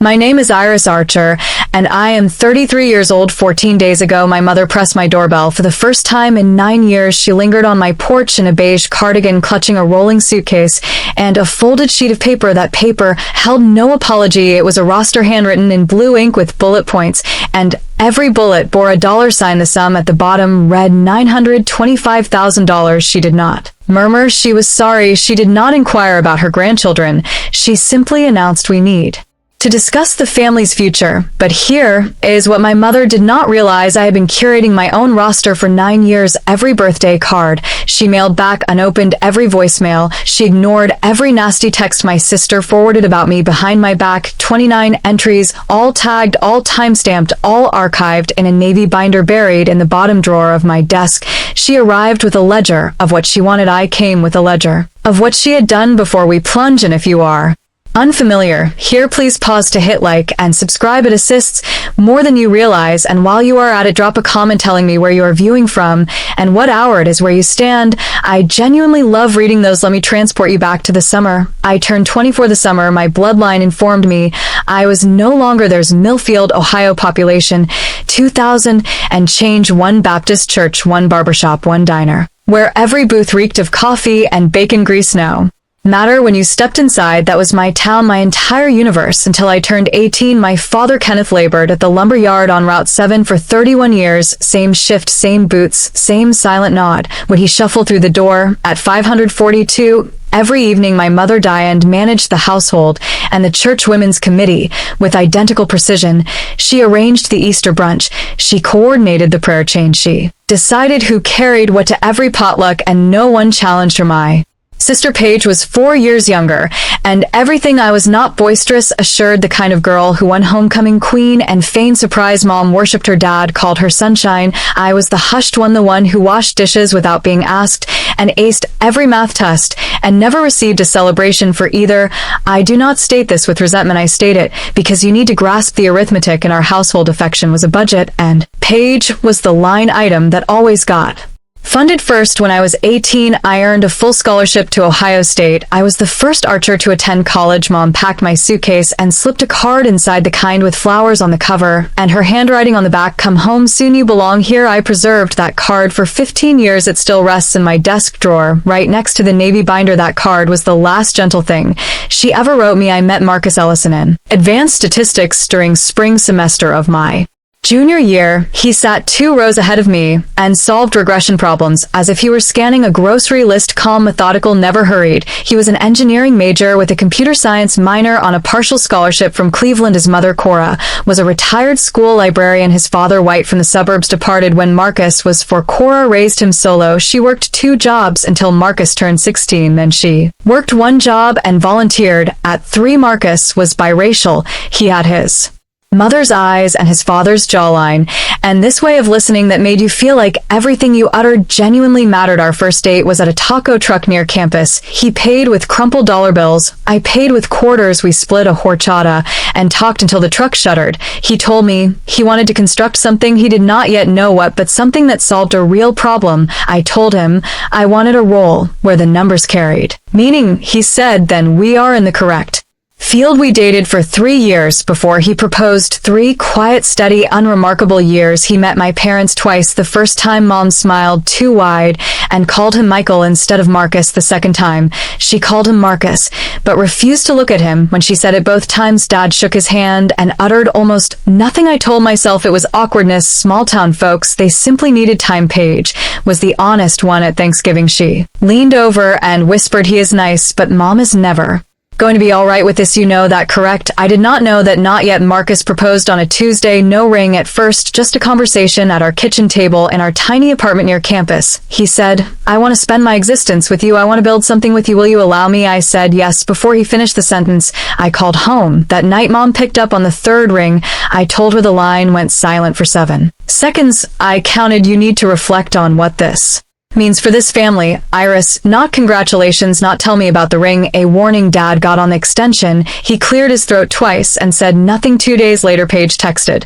My name is Iris Archer, and I am 33 years old. 14 days ago, my mother pressed my doorbell. For the first time in 9 years, she lingered on my porch in a beige cardigan, clutching a rolling suitcase and a folded sheet of paper. That paper held no apology. It was a roster handwritten in blue ink with bullet points, and every bullet bore a dollar sign. The sum at the bottom read $925,000. She did not murmur she was sorry. She did not inquire about her grandchildren. She simply announced, "We need to discuss the family's future." But here is what my mother did not realize. I had been curating my own roster for 9 years. Every birthday card she mailed back unopened, every voicemail she ignored, every nasty text my sister forwarded about me behind my back. 29 entries, all tagged, all time-stamped, all archived in a navy binder buried in the bottom drawer of my desk. She arrived with a ledger of what she wanted. I came with a ledger of what she had done before. We plunge in. If you are unfamiliar here, please pause to hit like and subscribe. It assists more than you realize. And while you are at it, drop a comment telling me where you are viewing from and what hour it is where you stand. I genuinely love reading those. Let me transport you back to the summer. I turned 24 the summer my bloodline informed me I was no longer. There's Millfield, Ohio, population 2,000 and change, one Baptist church, one barbershop, one diner, where every booth reeked of coffee and bacon grease. No matter when you stepped inside, that was my town, my entire universe. Until I turned 18, my father Kenneth labored at the lumber yard on Route 7 for 31 years. Same shift, same boots, same silent nod when he shuffled through the door at 542. Every evening, my mother Diane managed the household and the church women's committee with identical precision. She arranged the Easter brunch. She coordinated the prayer chain. She decided who carried what to every potluck, and no one challenged her. My sister Paige was 4 years younger, and everything. I was not boisterous, assured, the kind of girl who won homecoming queen and feigned surprise. Mom worshipped her dad, called her sunshine. I was the hushed one, the one who washed dishes without being asked and aced every math test and never received a celebration for either. I do not state this with resentment. I state it because you need to grasp the arithmetic in our household. Affection was a budget, and Paige was the line item that always got funded first. When I was 18, I earned a full scholarship to Ohio State. I was the first Archer to attend college. Mom packed my suitcase and slipped a card inside, the kind with flowers on the cover and her handwriting on the back. Come home soon, you belong here. I preserved that card for 15 years. It still rests in my desk drawer, right next to the navy binder. That card was the last gentle thing she ever wrote me. I met Marcus Ellison in advanced statistics during spring semester of my junior year. He sat 2 rows ahead of me and solved regression problems as if he were scanning a grocery list. Calm, methodical, never hurried. He was an engineering major with a computer science minor on a partial scholarship from Cleveland. His mother, Cora, was a retired school librarian. His father, White, from the suburbs, departed when Marcus was 4. Cora raised him solo. She worked 2 jobs until Marcus turned 16. Then she worked 1 job and volunteered at 3. Marcus was biracial. He had his mother's eyes and his father's jawline, and this way of listening that made you feel like everything you uttered genuinely mattered. Our first date was at a taco truck near campus. He paid with crumpled dollar bills. I paid with quarters. We split a horchata and talked until the truck shuttered. He told me he wanted to construct something. He did not yet know what, but something that solved a real problem. I told him I wanted a role where the numbers carried meaning. He said, then we are in the correct field. We dated for 3 years before he proposed. 3 quiet, steady, unremarkable years. He met my parents twice. The first time, Mom smiled too wide and called him Michael instead of Marcus. The second time, she called him Marcus, but refused to look at him. When she said it both times, Dad shook his hand and uttered almost nothing. I told myself it was awkwardness. Small town folks, they simply needed time. Paige was the honest one. At Thanksgiving, she leaned over and whispered, he is nice, but Mom is never going to be all right with this. You know that, correct? I did not know that. Not yet. Marcus proposed on a Tuesday. No ring at first, just a conversation at our kitchen table in our tiny apartment near campus. He said, I want to spend my existence with you. I want to build something with you. Will you allow me? I said yes. Before he finished the sentence, I called home. That night, Mom picked up on the 3rd ring. I told her. The line went silent for 7 seconds. I counted. You need to reflect on what this means for this family. Iris, not congratulations, not tell me about the ring, a warning. Dad got on the extension. He cleared his throat twice and said nothing. 2 days later, Paige texted,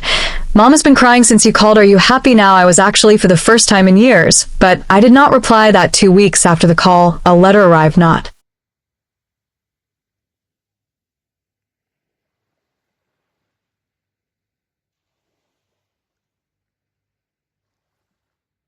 Mom has been crying since you called. Are you happy now? I was actually for the first time in years, but I did not reply. That 2 weeks after the call, a letter arrived. Not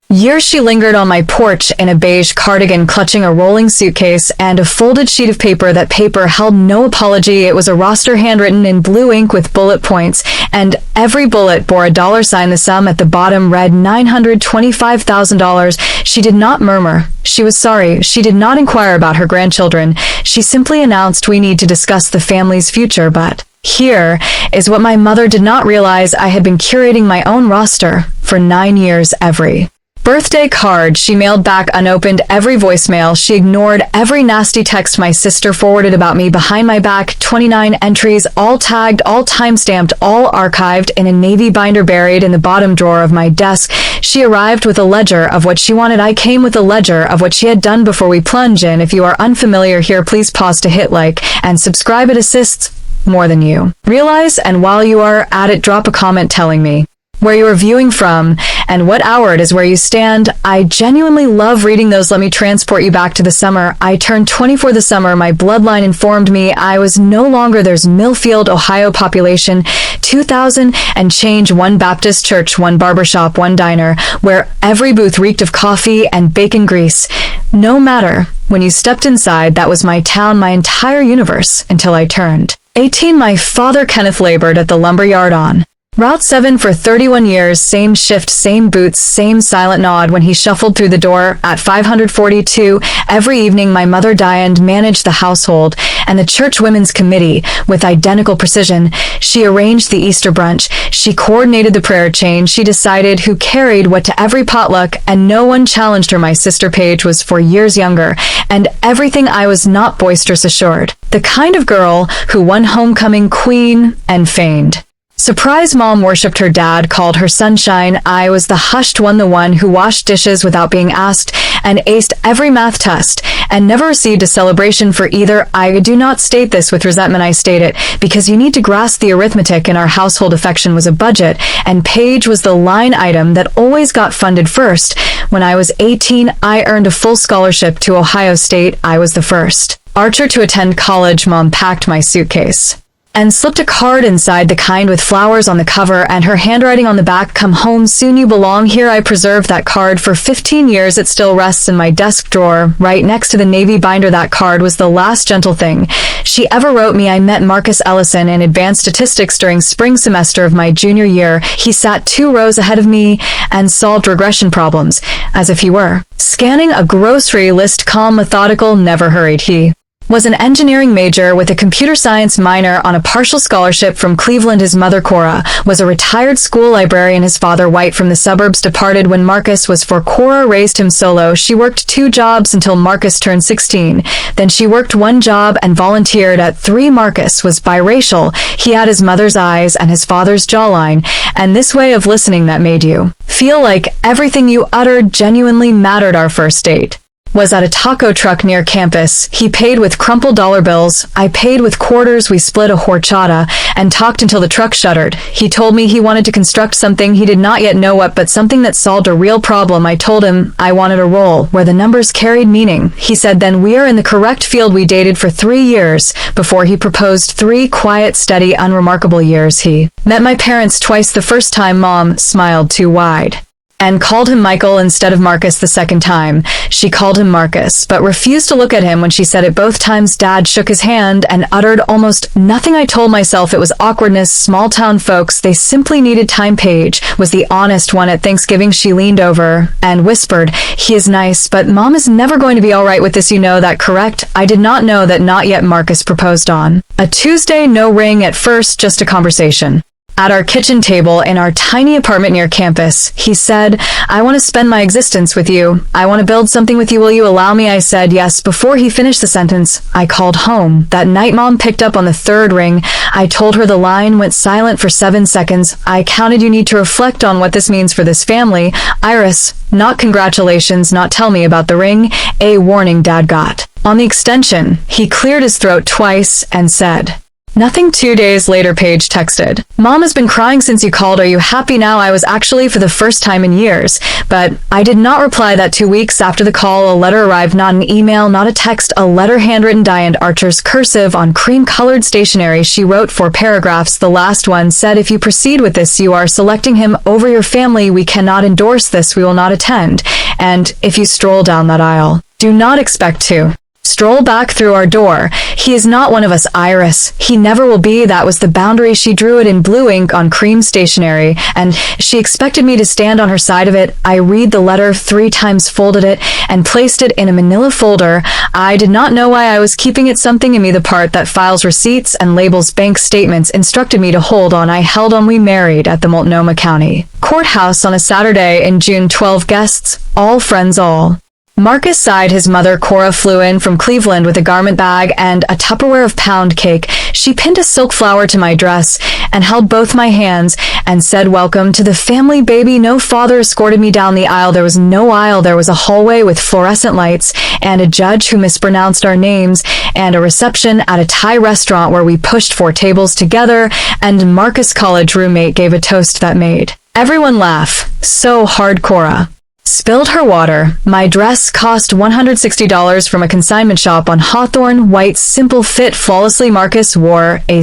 Years she lingered on my porch in a beige cardigan, clutching a rolling suitcase and a folded sheet of paper. That paper held no apology. It was a roster handwritten in blue ink with bullet points, and every bullet bore a dollar sign. The sum at the bottom read $925,000. She did not murmur. She was sorry. She did not inquire about her grandchildren. She simply announced, "We need to discuss the family's future." But here is what my mother did not realize. I had been curating my own roster for 9 years. Every birthday card she mailed back unopened, every voicemail she ignored, every nasty text my sister forwarded about me behind my back, 29 entries, all tagged, all time-stamped, all archived in a navy binder buried in the bottom drawer of my desk. She arrived with a ledger of what she wanted. I came with a ledger of what she had done. Before we plunge in, if you are unfamiliar here, please pause to hit like and subscribe. It assists more than you realize, and while you are at it, drop a comment telling me where you are viewing from and what hour it is where you stand. I genuinely love reading those. Let me transport you back to the summer. I turned 24 the summer my bloodline informed me I was no longer. There's Millfield, Ohio, population 2,000 and change, one Baptist church, one barbershop, one diner, where every booth reeked of coffee and bacon grease. No matter when you stepped inside, that was my town, my entire universe, until I turned 18. My father Kenneth labored at the lumber yard on Route 7 for 31 years, same shift, same boots, same silent nod when he shuffled through the door at 542. Every evening my mother Diane managed the household and the church women's committee with identical precision. She arranged the Easter brunch. She coordinated the prayer chain. She decided who carried what to every potluck, and no one challenged her. My sister Paige was 4 years younger, and everything I was not boisterous, assured. The kind of girl who won homecoming queen and feigned surprise. Mom worshipped her dad, called her sunshine. I was the hushed one, the one who washed dishes without being asked and aced every math test and never received a celebration for either. I do not state this with resentment. I state it because you need to grasp the arithmetic in our household. Affection was a budget, and Paige was the line item that always got funded first. When I was 18, I earned a full scholarship to Ohio State. I was the first archer to attend college. Mom packed my suitcase and slipped a card inside, the kind with flowers on the cover and her handwriting on the back. Come home soon, you belong here. I preserved that card for 15 years. It still rests in my desk drawer, right next to the navy binder. That card was the last gentle thing she ever wrote me. I met Marcus Ellison in advanced statistics during spring semester of my junior year. He sat 2 rows ahead of me and solved regression problems as if he were scanning a grocery list. Calm, methodical, never hurried. He was an engineering major with a computer science minor on a partial scholarship from Cleveland. His mother, Cora, was a retired school librarian. His father, White, from the suburbs, departed when Marcus was 4. Cora raised him solo. She worked 2 jobs until Marcus turned 16. Then she worked 1 job and volunteered at 3. Marcus was biracial. He had his mother's eyes and his father's jawline, and this way of listening that made you feel like everything you uttered genuinely mattered. Our first date was at a taco truck near campus. He paid with crumpled dollar bills. I paid with quarters. We split a horchata and talked until the truck shuttered. He told me he wanted to construct something. He did not yet know what, but something that solved a real problem. I told him I wanted a role where the numbers carried meaning. He said, then we are in the correct field. We dated for 3 years before he proposed. 3 quiet, steady, unremarkable years. He met my parents twice. The first time, Mom smiled too wide and called him Michael instead of Marcus. The second time, she called him Marcus, but refused to look at him when she said it. Both times, Dad shook his hand and uttered almost nothing. I told myself it was awkwardness, small town folks, they simply needed time. Paige was the honest one. At Thanksgiving, she leaned over and whispered, he is nice, but Mom is never going to be all right with this. You know that, correct? I did not know that not yet. Marcus proposed on a Tuesday. No ring at first, just a conversation at our kitchen table in our tiny apartment near campus. He said, I want to spend my existence with you. I want to build something with you. Will you allow me? I said yes. Before he finished the sentence, I called home. That night, Mom picked up on the 3rd ring. I told her. The line went silent for 7 seconds. I counted. You need to reflect on what this means for this family. Iris, not congratulations, not tell me about the ring. A warning. Dad got on the extension. He cleared his throat twice and said, Nothing. 2 days later, Paige texted, "Mom has been crying since you called. Are you happy now?" I was actually for the first time in years, but I did not reply. That 2 weeks after the call, a letter arrived, not an email, not a text, a letter handwritten Diane Archer's cursive on cream-colored stationery. She wrote 4 paragraphs. The last one said, "If you proceed with this, you are selecting him over your family. We cannot endorse this. We will not attend. And if you stroll down that aisle, do not expect to stroll back through our door. He is not one of us, Iris. He never will be." That was the boundary. She drew it in blue ink on cream stationery, and she expected me to stand on her side of it. I read the letter 3 times, folded it, and placed it in a manila folder. I did not know why I was keeping it. Something in me, the part that files receipts and labels bank statements, instructed me to hold on. I held on. We married at the Multnomah County Courthouse on a Saturday in June. 12 guests, all friends, all. Marcus sighed. His mother, Cora, flew in from Cleveland with a garment bag and a Tupperware of pound cake. She pinned a silk flower to my dress and held both my hands and said, "Welcome to the family, baby." No father escorted me down the aisle. There was no aisle. There was a hallway with fluorescent lights and a judge who mispronounced our names and a reception at a Thai restaurant where we pushed 4 tables together, and Marcus' college roommate gave a toast that made everyone laugh so hard. Cora spilled her water. My dress cost $160 from a consignment shop on Hawthorne. White, simple fit, flawlessly. Marcus wore a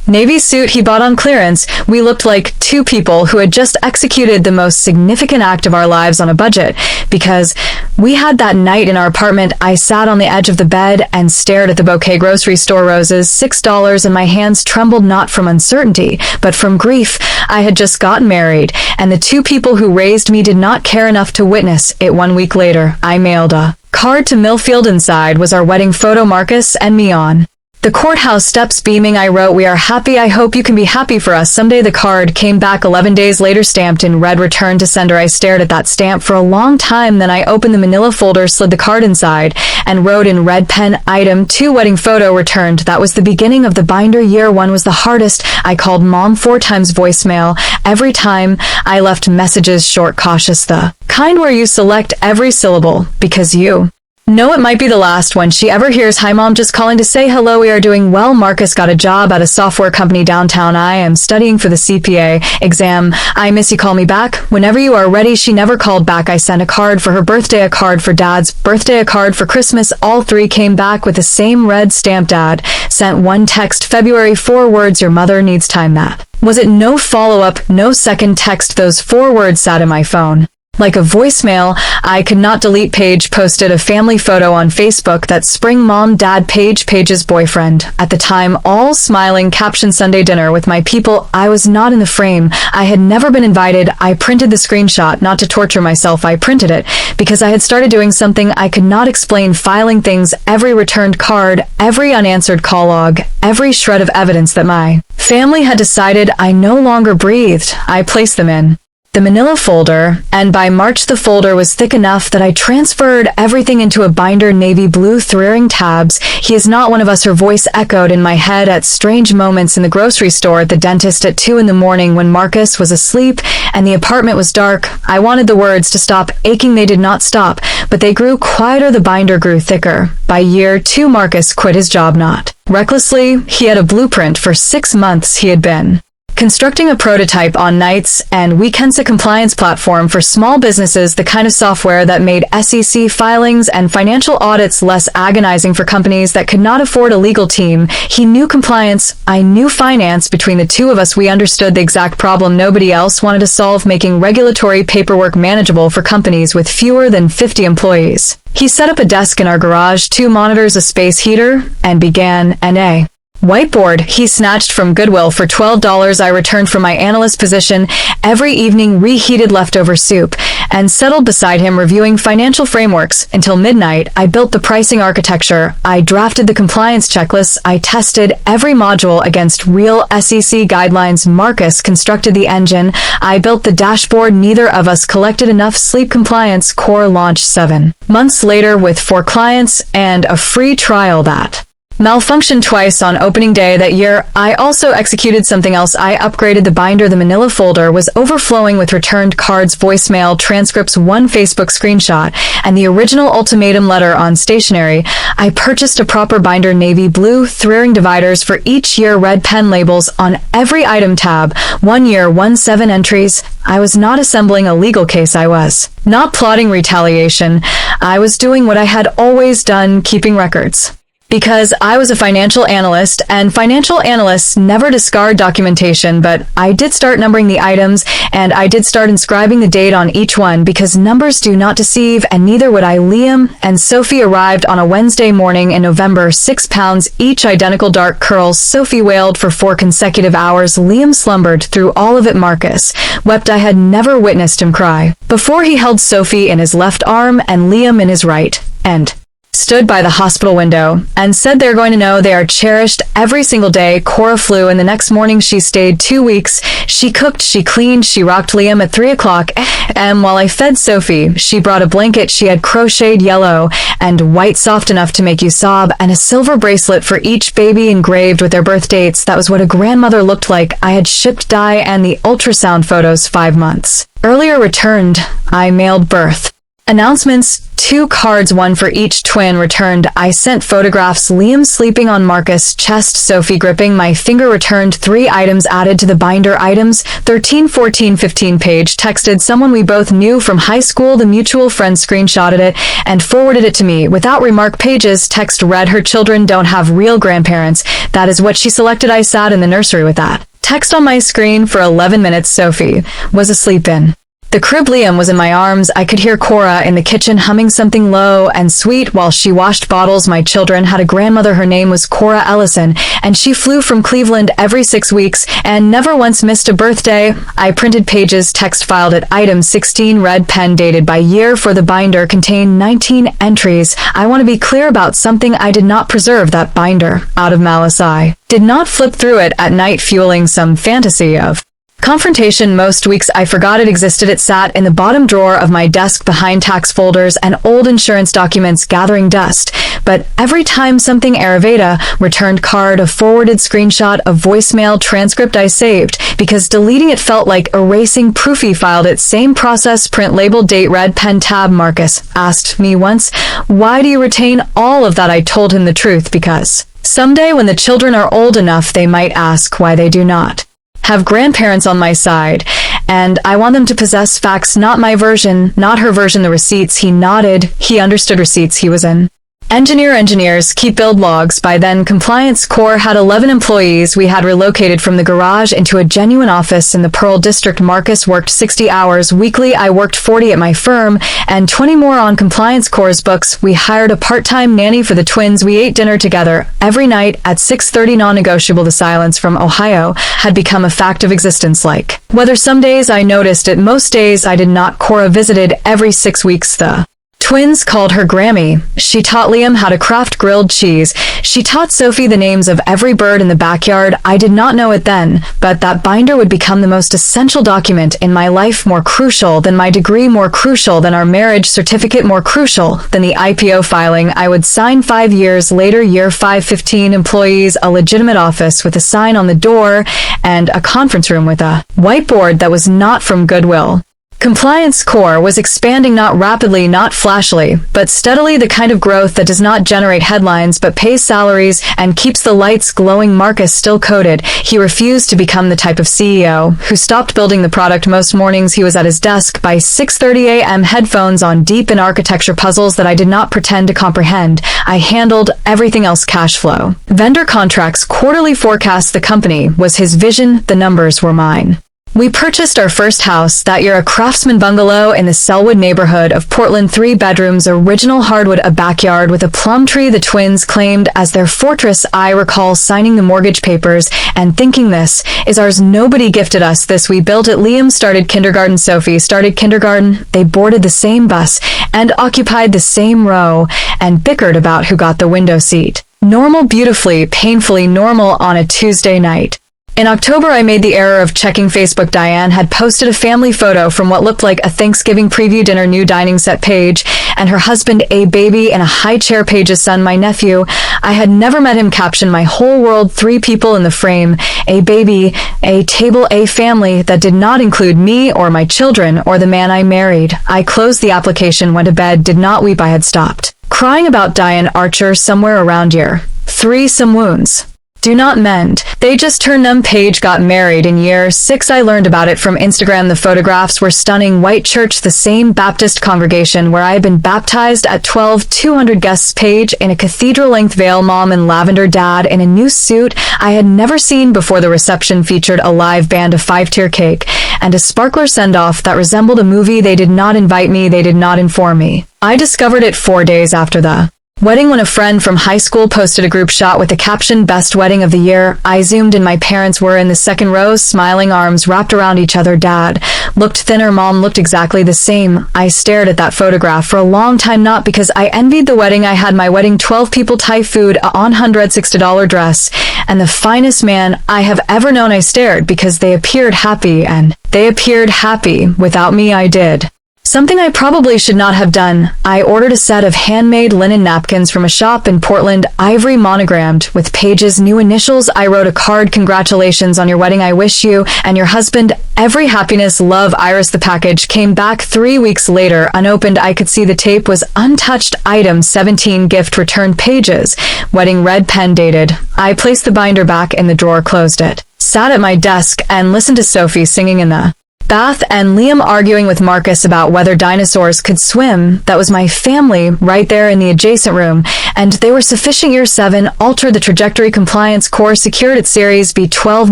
navy suit he bought on clearance. We looked like 2 people who had just executed the most significant act of our lives on a budget, because we had that night in our apartment. I sat on the edge of the bed and stared at the bouquet. Grocery store roses, $6, and my hands trembled, not from uncertainty, but from grief. I had just gotten married, and the 2 people who raised me did not care enough to witness it. 1 week later, I mailed a card to Millfield. Inside was our wedding photo, Marcus and me on the courthouse steps. Beaming, I wrote, "We are happy. I hope you can be happy for us someday." The card came back 11 days later, stamped in red, "Return to sender." I stared at that stamp for a long time. Then I opened the manila folder, slid the card inside, and wrote in red pen, "Item 2, wedding photo returned." That was the beginning of the binder. Year 1 was the hardest. I called Mom 4 times, voicemail. Every time I left messages short, cautious, the kind where you select every syllable because you know it might be the last one she ever hears. "Hi Mom, just calling to say hello. We are doing well. Marcus got a job at a software company downtown. I am studying for the CPA exam. I miss you. Call me back whenever you are ready." She never called back. I sent a card for her birthday, a card for Dad's birthday, a card for Christmas. All 3 came back with the same red stamp. Dad sent 1 text, February, 4 words, "Your mother needs time." That was it. No follow-up, no second text. Those 4 words sat in my phone like a voicemail. I could not delete. Paige posted a family photo on Facebook that spring. Mom, Dad, Paige's boyfriend at the time, all smiling. Caption, "Sunday dinner with my people." I was not in the frame. I had never been invited. I printed the screenshot, not to torture myself. I printed it because I had started doing something I could not explain, filing things, every returned card, every unanswered call log, every shred of evidence that my family had decided I no longer breathed. I placed them in the manila folder, and by March the folder was thick enough that I transferred everything into a binder, navy blue, threaring tabs. "He is not one of us." Her voice echoed in my head at strange moments, in the grocery store, at the dentist, at 2 in the morning when Marcus was asleep and the apartment was dark. I wanted the words to stop aching. They did not stop, but they grew quieter. The binder grew thicker. By year 2, Marcus quit his job, not recklessly. He had a blueprint. For 6 months he had been constructing a prototype on nights and weekends, a compliance platform for small businesses, the kind of software that made SEC filings and financial audits less agonizing for companies that could not afford a legal team. He knew compliance. I knew finance. Between the 2 of us, we understood the exact problem nobody else wanted to solve, making regulatory paperwork manageable for companies with fewer than 50 employees. He set up a desk in our garage, 2 monitors, a space heater, and began a whiteboard he snatched from Goodwill for $12. I returned from my analyst position every evening, reheated leftover soup, and settled beside him reviewing financial frameworks until midnight. I built the pricing architecture. I drafted the compliance checklists. I tested every module against real SEC guidelines. Marcus constructed the engine. I built the dashboard. Neither of us collected enough sleep. Compliance Core launched 7 months later with 4 clients and a free trial. That malfunctioned twice on opening day that year. I also executed something else. I upgraded the binder. The manila folder was overflowing with returned cards, voicemail, transcripts, one Facebook screenshot, and the original ultimatum letter on stationery. I purchased a proper binder, navy blue, 3-ring dividers for each year, red pen labels on every item tab, 1 year, 17 entries. I was not assembling a legal case. I was not plotting retaliation. I was doing what I had always done, keeping records. Because I was a financial analyst, and financial analysts never discard documentation, but I did start numbering the items, and I did start inscribing the date on each one, because numbers do not deceive, and neither would I. Liam and Sophie arrived on a Wednesday morning in November, 6 pounds, each identical dark curls. Sophie wailed for 4 consecutive hours. Liam slumbered through all of it. Marcus wept. I had never witnessed him cry before. He held Sophie in his left arm and Liam in his right, and stood by the hospital window and said they're going to know they are cherished every single day. Cora flew, and the next morning she stayed 2 weeks. She cooked, she cleaned, she rocked Liam at 3 o'clock, and while I fed Sophie, she brought a blanket she had crocheted yellow and white, soft enough to make you sob, and a silver bracelet for each baby engraved with their birth dates. That was what a grandmother looked like. I had shipped dye and the ultrasound photos 5 months earlier. Returned. I mailed birth announcements, 2 cards, 1 for each twin. Returned. I sent photographs. Liam sleeping on Marcus' chest, Sophie gripping my finger. Returned. 3 items added to the binder. Items 13, 14, 15 page. Texted someone we both knew from high school. The mutual friend screenshotted it and forwarded it to me without remark. Pages. Text read, her children don't have real grandparents. That is what she selected. I sat in the nursery with that text on my screen for 11 minutes. Sophie was asleep in the crib. Liam was in my arms. I could hear Cora in the kitchen humming something low and sweet while she washed bottles. My children had a grandmother. Her name was Cora Ellison, and she flew from Cleveland every 6 weeks and never once missed a birthday. I printed pages. Text filed at item 16. Red pen dated by year for the binder contained 19 entries. I want to be clear about something. I did not preserve that binder out of malice. I did not flip through it at night fueling some fantasy of confrontation. Most weeks I forgot it existed. It sat in the bottom drawer of my desk behind tax folders and old insurance documents gathering dust. But every time something Ayurveda, returned card, a forwarded screenshot, a voicemail transcript I saved, because deleting it felt like erasing. Proofy filed it. Same process. Print label date red pen tab. Marcus asked me once, why do you retain all of that? I told him the truth, because someday when the children are old enough they might ask why they do not have grandparents on my side, and I want them to possess facts, not my version, not her version. The receipts. He nodded. He understood receipts. He was an engineers keep build logs. By then, Compliance Corps had 11 employees. We had relocated from the garage into a genuine office in the Pearl District. Marcus worked 60 hours weekly. I worked 40 at my firm and 20 more on Compliance Corps' books. We hired a part-time nanny for the twins. We ate dinner together every night at 6:30, non-negotiable. The silence from Ohio had become a fact of existence. Like weather. Some days I noticed it. Most days I did not. Cora visited every 6 weeks. The twins called her Grammy. She taught Liam how to craft grilled cheese. She taught Sophie the names of every bird in the backyard. I did not know it then, but that binder would become the most essential document in my life, more crucial than my degree, more crucial than our marriage certificate, more crucial than the IPO filing I would sign 5 years later. Year 5, 15 employees, a legitimate office with a sign on the door, and a conference room with a whiteboard that was not from Goodwill. Compliance Corps was expanding, not rapidly, not flashily, but steadily, the kind of growth that does not generate headlines but pays salaries and keeps the lights glowing. Marcus still coded. He refused to become the type of CEO who stopped building the product. Most mornings he was at his desk by 6:30 a.m., headphones on, deep in architecture puzzles that I did not pretend to comprehend. I handled everything else. Cash flow, vendor contracts, quarterly forecasts. The company was his vision. The numbers were mine. We purchased our first house that year, a craftsman bungalow in the Selwood neighborhood of Portland. 3 bedrooms, original hardwood, a backyard with a plum tree the twins claimed as their fortress. I recall signing the mortgage papers and thinking, this is ours. Nobody gifted us this. We built it. Liam started kindergarten. Sophie started kindergarten. They boarded the same bus and occupied the same row and bickered about who got the window seat. Normal, beautifully, painfully normal on a Tuesday night. In October, I made the error of checking Facebook. Diane had posted a family photo from what looked like a Thanksgiving preview dinner, new dining set page, and her husband, a baby in a high chair. Page's son, my nephew. I had never met him. Caption: my whole world, 3 people in the frame, a baby, a table, a family that did not include me or my children or the man I married. I closed the application, went to bed, did not weep. I had stopped crying about Diane Archer somewhere around year 3. Some wounds do not mend. They just turn numb. Paige got married in year 6. I learned about it from Instagram. The photographs were stunning. White church, the same Baptist congregation where I had been baptized at 12. 200 guests. Paige in a cathedral-length veil, mom in lavender, dad in a new suit I had never seen before. The reception featured a live band, a 5-tier cake, and a sparkler send-off that resembled a movie. They did not invite me. They did not inform me. I discovered it 4 days after the wedding when a friend from high school posted a group shot with the caption, best wedding of the year. I zoomed in. My parents were in the second row, smiling, arms wrapped around each other. Dad looked thinner. Mom looked exactly the same. I stared at that photograph for a long time, not because I envied the wedding I had. My wedding, 12 people, Thai food, a $160 dress, and the finest man I have ever known. I stared because they appeared happy, and they appeared happy without me. I did something I probably should not have done. I ordered a set of handmade linen napkins from a shop in Portland, ivory monogrammed with Paige's new initials. I wrote a card: congratulations on your wedding. I wish you and your husband every happiness. Love, Iris. The package came back 3 weeks later, unopened. I could see the tape was untouched. Item 17, gift returned. Paige's wedding, red pen dated. I placed the binder back in the drawer, closed it, sat at my desk, and listened to Sophie singing in the bath and Liam arguing with Marcus about whether dinosaurs could swim. That was my family right there in the adjacent room, and they were sufficient. Year 7 altered the trajectory. Compliance core secured its Series B $12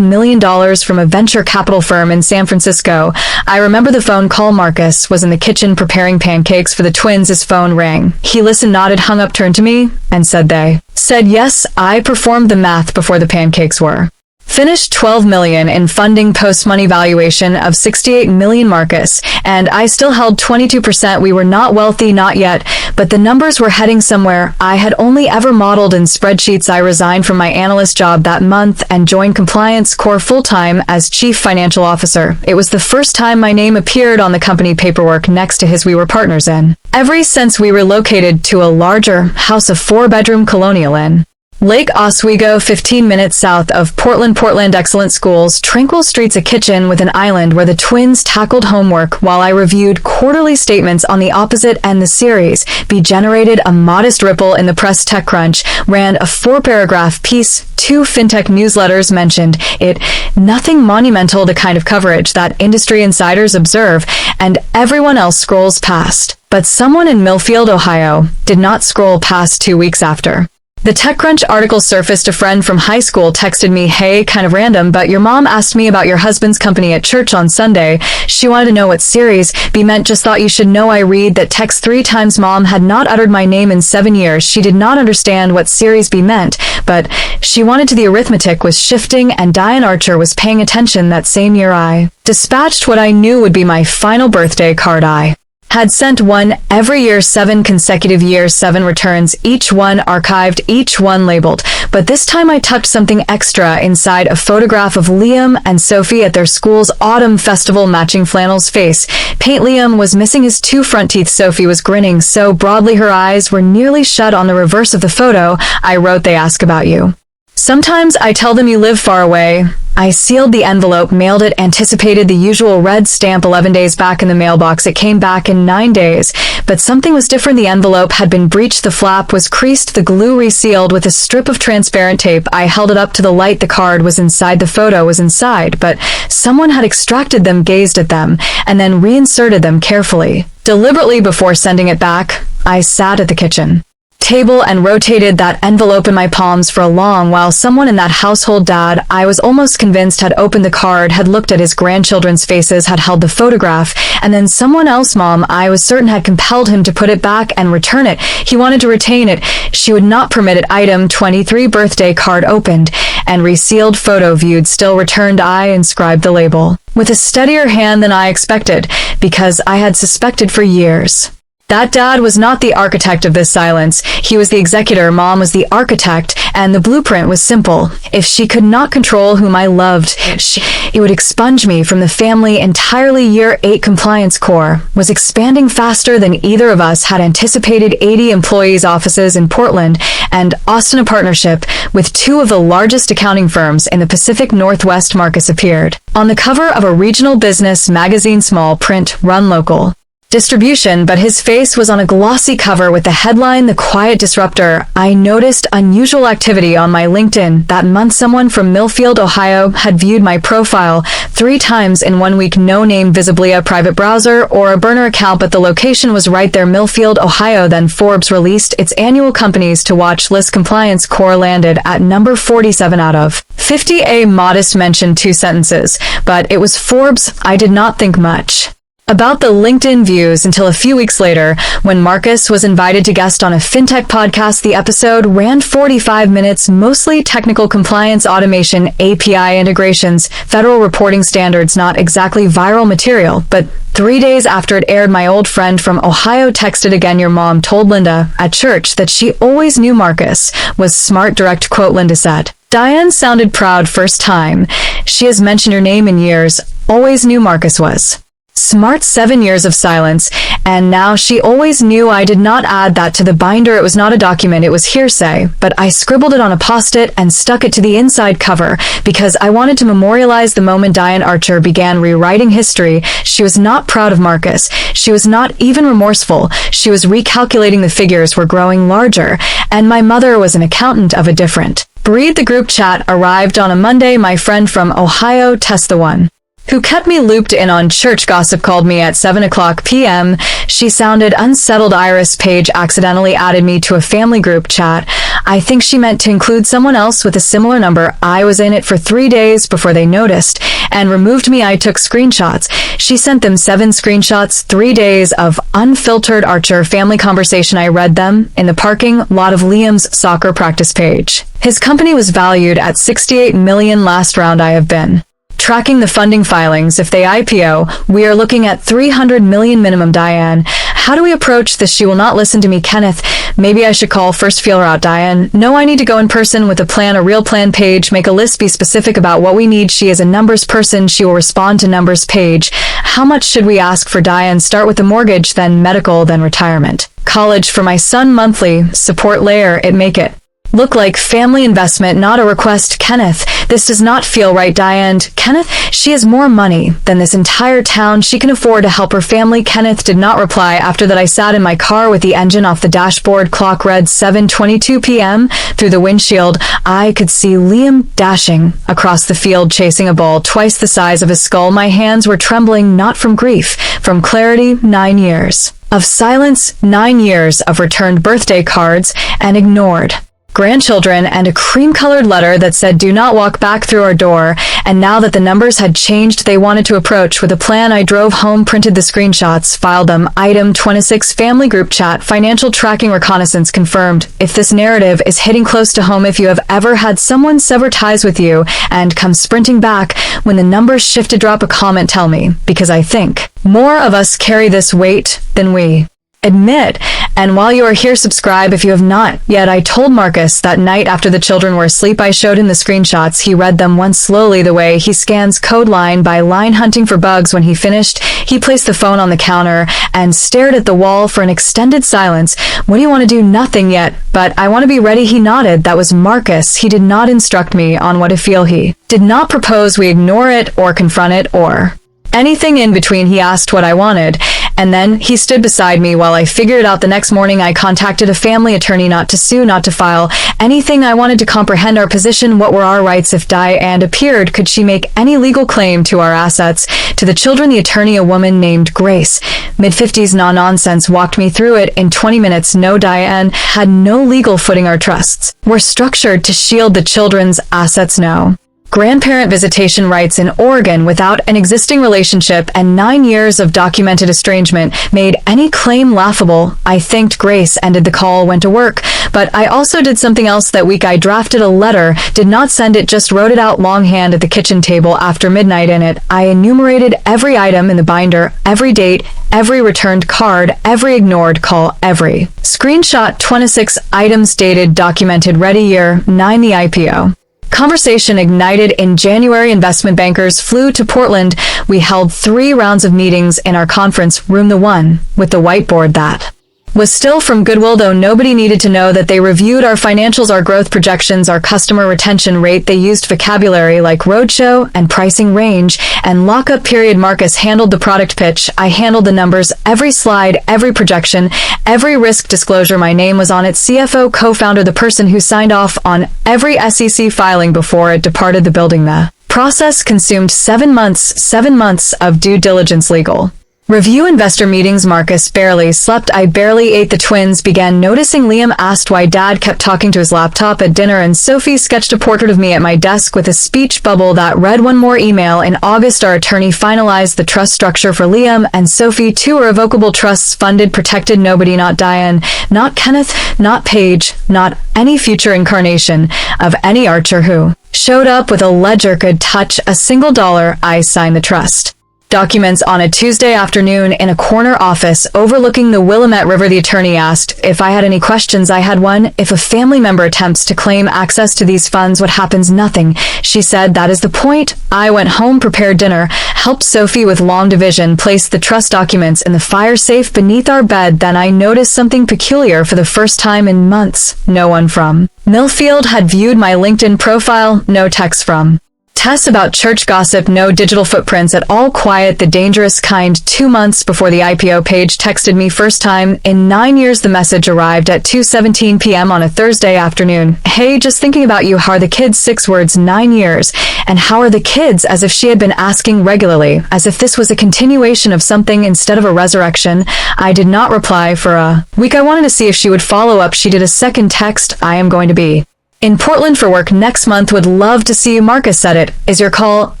million from a venture capital firm in San Francisco. I remember the phone call. Marcus was in the kitchen preparing pancakes for the twins. His phone rang. He listened, nodded, hung up, turned to me, and said they said yes. I performed the math before the pancakes were finished. $12 million in funding, post-money valuation of $68 million. Marcus and I still held 22%. We were not wealthy, not yet, but the numbers were heading somewhere. I had only ever modeled in spreadsheets. I resigned from my analyst job that month and joined Compliance Core full-time as chief financial officer. It was the first time my name appeared on the company paperwork next to his. We were partners in. Ever since we relocated to a larger house, of 4-bedroom colonial in Lake Oswego, 15 minutes south of Portland. Portland, excellent schools, tranquil streets, a kitchen with an island where the twins tackled homework while I reviewed quarterly statements on the opposite end. The Series B generated a modest ripple in the press. TechCrunch ran a 4-paragraph piece. 2 fintech newsletters mentioned it. Nothing monumental, the kind of coverage that industry insiders observe and everyone else scrolls past. But someone in Millfield, Ohio, did not scroll past. 2 weeks after the TechCrunch article surfaced, a friend from high school texted me, hey, kind of random, but your mom asked me about your husband's company at church on Sunday. She wanted to know what Series B meant. Just thought you should know. I read that text 3 times. Mom had not uttered my name in 7 years. She did not understand what Series B meant, but she wanted to. The arithmetic was shifting, and Diane Archer was paying attention. That same year I dispatched what I knew would be my final birthday card. I had sent one every year, 7 consecutive years, 7 returns, each one archived, each one labeled. But this time I tucked something extra inside: a photograph of Liam and Sophie at their school's autumn festival, matching flannels. Face paint. Liam was missing his 2 front teeth. Sophie was grinning so broadly her eyes were nearly shut. On the reverse of the photo, I wrote, they ask about you. Sometimes I tell them you live far away. I sealed the envelope, mailed it, anticipated the usual red stamp. 11 days back in the mailbox. It came back in 9 days, but something was different. The envelope had been breached. The flap was creased, the glue resealed with a strip of transparent tape. I held it up to the light. The card was inside, the photo was inside, but someone had extracted them, gazed at them, and then reinserted them carefully, deliberately before sending it back. I sat at the kitchen table and rotated that envelope in my palms for a long while. Someone in that household, dad, I was almost convinced, had opened the card, had looked at his grandchildren's faces, had held the photograph, and then someone else, mom, I was certain, had compelled him to put it back and return it. He wanted to retain it. She would not permit it. Item 23, birthday card opened and resealed, photo viewed, still returned. I inscribed the label with a steadier hand than I expected, because I had suspected for years. That dad was not the architect of this silence. He was the executor, mom was the architect, and the blueprint was simple. If she could not control whom I loved, it would expunge me from the family entirely. Year 8 compliance core was expanding faster than either of us had anticipated. 80 employees, offices in Portland and Austin, a partnership with 2 of the largest accounting firms in the Pacific Northwest. Marcus appeared on the cover of a regional business magazine, small print, run local distribution, but his face was on a glossy cover with the headline, "The Quiet Disruptor." I noticed unusual activity on my LinkedIn. That month, someone from Millfield, Ohio had viewed my profile 3 times in 1 week. No name visibly, a private browser or a burner account, but the location was right there, Millfield, Ohio. Then Forbes released its annual companies to watch list. Compliance core landed at number 47 out of 50. A modest mention, 2 sentences, but it was Forbes. I did not think much about the LinkedIn views until a few weeks later, when Marcus was invited to guest on a fintech podcast. The episode ran 45 minutes, mostly technical compliance, automation, API integrations, federal reporting standards, not exactly viral material. But 3 days after it aired, my old friend from Ohio texted again. "Your mom told Linda at church that she always knew Marcus was smart." Direct quote, Linda said. Diane sounded proud first time she has mentioned her name in years. Always knew Marcus was smart. 7 years of silence, and now she always knew. I did not add that to the binder. It was not a document, it was hearsay, but I scribbled it on a post-it and stuck it to the inside cover because I wanted to memorialize the moment Diane Archer began rewriting history. She was not proud of Marcus. She was not even remorseful. She was recalculating. The figures were growing larger, and my mother was an accountant of a different breed. The group chat arrived on a Monday. My friend from Ohio, Tess, the one who kept me looped in on church gossip, called me at 7:00 p.m. She sounded unsettled. Iris Page accidentally added me to a family group chat. I think she meant to include someone else with a similar number. I was in it for 3 days before they noticed and removed me. I took screenshots. She sent them 7 screenshots, 3 days of unfiltered Archer family conversation. I read them in the parking lot of Liam's soccer practice page. His company was valued at $68 million last round. I have been tracking the funding filings. If they IPO, we are looking at $300 million minimum. Diane, how do we approach this? She will not listen to me. Kenneth, maybe I should call first, feel her out. Diane, no, I need to go in person with a plan, a real plan page, make a list, be specific about what we need. She is a numbers person. She will respond to numbers page. How much should we ask for? Diane, start with the mortgage, then medical, then retirement. College for my son, monthly support layer it, make it look like family investment, not a request. Kenneth, this does not feel right. Diane, Kenneth, she has more money than this entire town. She can afford to help her family. Kenneth did not reply. After that, I sat in my car with the engine off the dashboard. Clock read 7:22 p.m. Through the windshield, I could see Liam dashing across the field, chasing a ball twice the size of his skull. My hands were trembling, not from grief, from clarity. 9 years of silence, 9 years of returned birthday cards and ignored grandchildren, and a cream-colored letter that said, "Do not walk back through our door." And now that the numbers had changed, they wanted to approach with a plan. I drove home, printed the screenshots, filed them. Item 26, family group chat, financial tracking reconnaissance confirmed. If this narrative is hitting close to home, if you have ever had someone sever ties with you and come sprinting back when the numbers shifted, drop a comment, tell me, because I think more of us carry this weight than we admit. And while you are here, subscribe if you have not yet. I told Marcus that night after the children were asleep. I showed him the screenshots. He read them once slowly, the way he scans code line by line, hunting for bugs. When he finished, he placed the phone on the counter and stared at the wall for an extended silence. What do you want to do? Nothing yet, but I want to be ready. He nodded. That was Marcus. He did not instruct me on what to feel. He did not propose we ignore it or confront it or anything in between. He asked what I wanted, and then he stood beside me while I figured it out. The next morning, I contacted a family attorney, not to sue, not to file anything. I wanted to comprehend our position. What were our rights if Diane appeared? Could she make any legal claim to our assets, to the children? The attorney, a woman named Grace, mid-50s, no-nonsense, walked me through it in 20 minutes. No, Diane had no legal footing. Our trusts were structured to shield the children's assets. No, grandparent visitation rights in Oregon without an existing relationship, and 9 years of documented estrangement made any claim laughable. I thanked Grace, ended the call, went to work. But I also did something else that week. I drafted a letter, did not send it, just wrote it out longhand at the kitchen table after midnight. In it, I enumerated every item in the binder, every date, every returned card, every ignored call, every screenshot. 26 items dated, documented, ready, year 9, the IPO. Conversation ignited in January. Investment bankers flew to Portland. We held 3 rounds of meetings in our conference room, the one with the whiteboard that was still from Goodwill, though nobody needed to know that they reviewed our financials, our growth projections, our customer retention rate. They used vocabulary like roadshow and pricing range and lockup period. Marcus handled the product pitch. I handled the numbers, every slide, every projection, every risk disclosure. My name was on it. CFO, co-founder, the person who signed off on every SEC filing before it departed the building. The process consumed 7 months of due diligence, legal review, investor meetings. Marcus barely slept. I barely ate. The twins began noticing. Liam asked why Dad kept talking to his laptop at dinner, and Sophie sketched a portrait of me at my desk with a speech bubble that read, one more email. In August, our attorney finalized the trust structure for Liam and Sophie, 2 irrevocable trusts, funded, protected. Nobody, not Diane, not Kenneth, not Paige, not any future incarnation of any Archer who showed up with a ledger could touch a single dollar. I signed the trust documents on a Tuesday afternoon in a corner office overlooking the Willamette River. The attorney asked if I had any questions. I had one. If a family member attempts to claim access to these funds, what happens? Nothing. She said, that is the point. I went home, prepared dinner, helped Sophie with long division, placed the trust documents in the fire safe beneath our bed. Then I noticed something peculiar for the first time in months. No one from Millfield had viewed my LinkedIn profile. No text from Tess about church gossip, no digital footprints at all. Quiet, the dangerous kind. 2 months before the IPO, Paige texted me first time in 9 years. The message arrived at 2:17 p.m. on a Thursday afternoon. Hey, just thinking about you. How are the kids? 6 words, 9 years. And how are the kids? As if she had been asking regularly, as if this was a continuation of something instead of a resurrection. I did not reply for a week. I wanted to see if she would follow up. She did a second text. I am going to be in Portland for work next month. Would love to see you. Marcus said it is your call.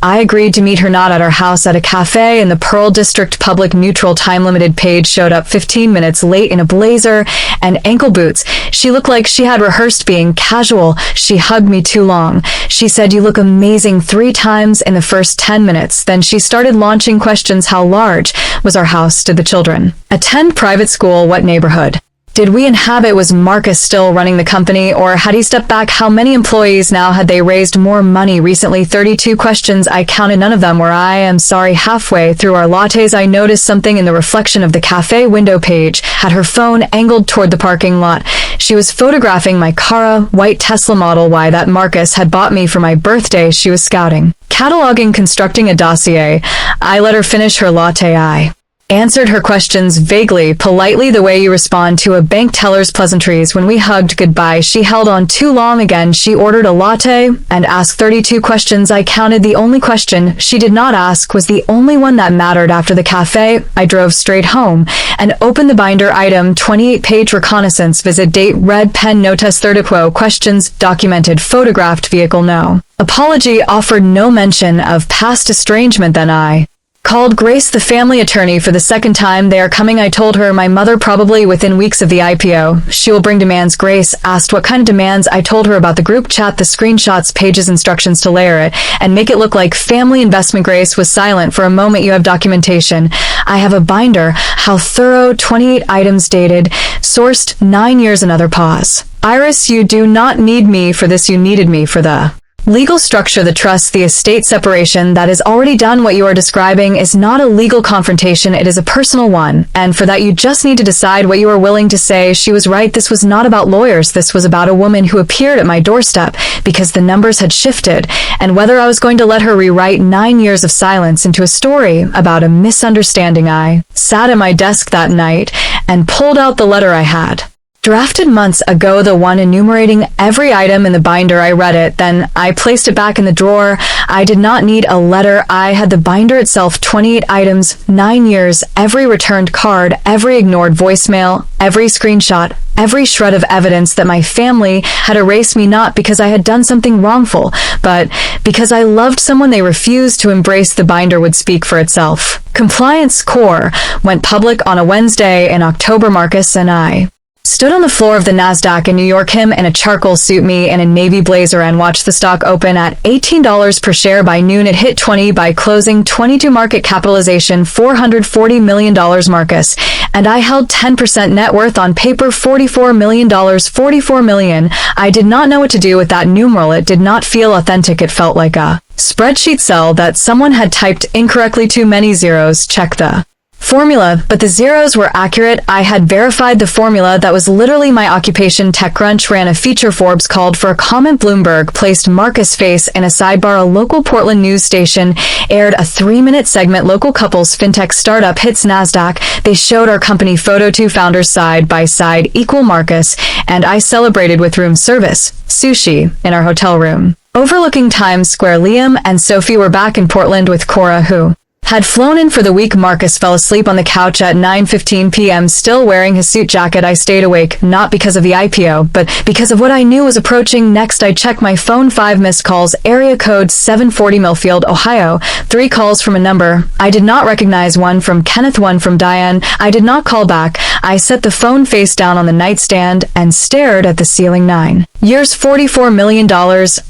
I agreed to meet her, not at our house, at a cafe in the Pearl District. Public, neutral, time limited. Paige showed up 15 minutes late in a blazer and ankle boots. She looked like she had rehearsed being casual. She hugged me too long. She said, you look amazing, 3 times in the first 10 minutes. Then she started launching questions. How large was our house? Did the children attend private school? What neighborhood did we inhabit? Was Marcus still running the company, or had he stepped back? How many employees now? Had they raised more money recently? 32 questions. I counted. None of them were I am sorry. Halfway through our lattes, I noticed something in the reflection of the cafe window. Paige had her phone angled toward the parking lot. She was photographing my Cara white Tesla Model Y that Marcus had bought me for my birthday. She was scouting, cataloging, constructing a dossier. I let her finish her latte. I answered her questions vaguely, politely, the way you respond to a bank teller's pleasantries. When we hugged goodbye, she held on too long again. She ordered a latte and asked 32 questions. I counted. The only question she did not ask was the only one that mattered. After the cafe, I drove straight home and opened the binder. Item 28-page reconnaissance visit. Date, red pen, no test, third quo. Questions, documented, photographed, vehicle, no apology offered, no mention of past estrangement. Then I called Grace, the family attorney, for the second time. They are coming. I told her my mother probably within weeks of the IPO. She will bring demands. Grace asked what kind of demands. I told her about the group chat, the screenshots, Paige's instructions to layer it and make it look like family investment. Grace was silent for a moment. You have documentation. I have a binder. How thorough. 28 items dated, sourced 9 years. Another pause. Iris, you do not need me for this. You needed me for the legal structure, the trust, the estate separation. That is already done. What you are describing is not a legal confrontation. It is a personal one. And for that, you just need to decide what you are willing to say. She was right. This was not about lawyers. This was about a woman who appeared at my doorstep because the numbers had shifted, and whether I was going to let her rewrite 9 years of silence into a story about a misunderstanding. I sat at my desk that night and pulled out the letter I had Drafted months ago, the one enumerating every item in the binder. I read it, then I placed it back in the drawer. I did not need a letter. I had the binder itself, 28 items, 9 years, every returned card, every ignored voicemail, every screenshot, every shred of evidence that my family had erased me, not because I had done something wrongful, but because I loved someone they refused to embrace. The binder would speak for itself. Compliance Core went public on a Wednesday in October. Marcus and I stood on the floor of the NASDAQ in New York, him in a charcoal suit, me in a navy blazer, and watched the stock open at $18 per share. By noon, it hit 20 by closing 22 market capitalization, $440 million. Marcus and I held 10% net worth on paper, $44 million, $44 million. I did not know what to do with that numeral. It did not feel authentic. It felt like a spreadsheet cell that someone had typed incorrectly. Too many zeros. Check the formula, but the zeros were accurate. I had verified the formula. That was literally my occupation. TechCrunch ran a feature. Forbes called for a comment. Bloomberg placed Marcus' face in a sidebar. A local Portland news station aired a 3-minute segment. Local couples fintech startup hits NASDAQ. They showed our company photo. Two founders side by side equal Marcus and I celebrated with room service, sushi, in our hotel room overlooking Times Square. Liam and Sophie were back in Portland with Cora, who had flown in for the week. Marcus fell asleep on the couch at 9:15 p.m. still wearing his suit jacket. I stayed awake, not because of the IPO, but because of what I knew was approaching next. I checked my phone. 5 missed calls. Area code 740 Millfield, Ohio. 3 calls from a number I did not recognize. 1 from Kenneth, 1 from Diane. I did not call back. I set the phone face down on the nightstand and stared at the ceiling. 9 years, $44 million,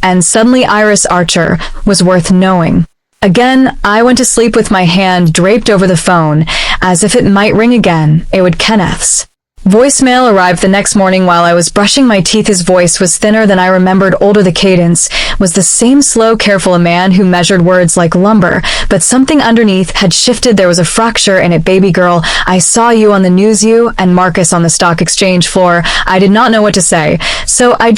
and suddenly Iris Archer was worth knowing. Again, I went to sleep with my hand draped over the phone, as if it might ring again. It would. Kenneth's voicemail arrived the next morning while I was brushing my teeth. His voice was thinner than I remembered, older. The cadence was the same, slow, careful, a man who measured words like lumber, but something underneath had shifted. There was a fracture in it. Baby girl, I saw you on the news, you and Marcus on the stock exchange floor. I did not know what to say, so I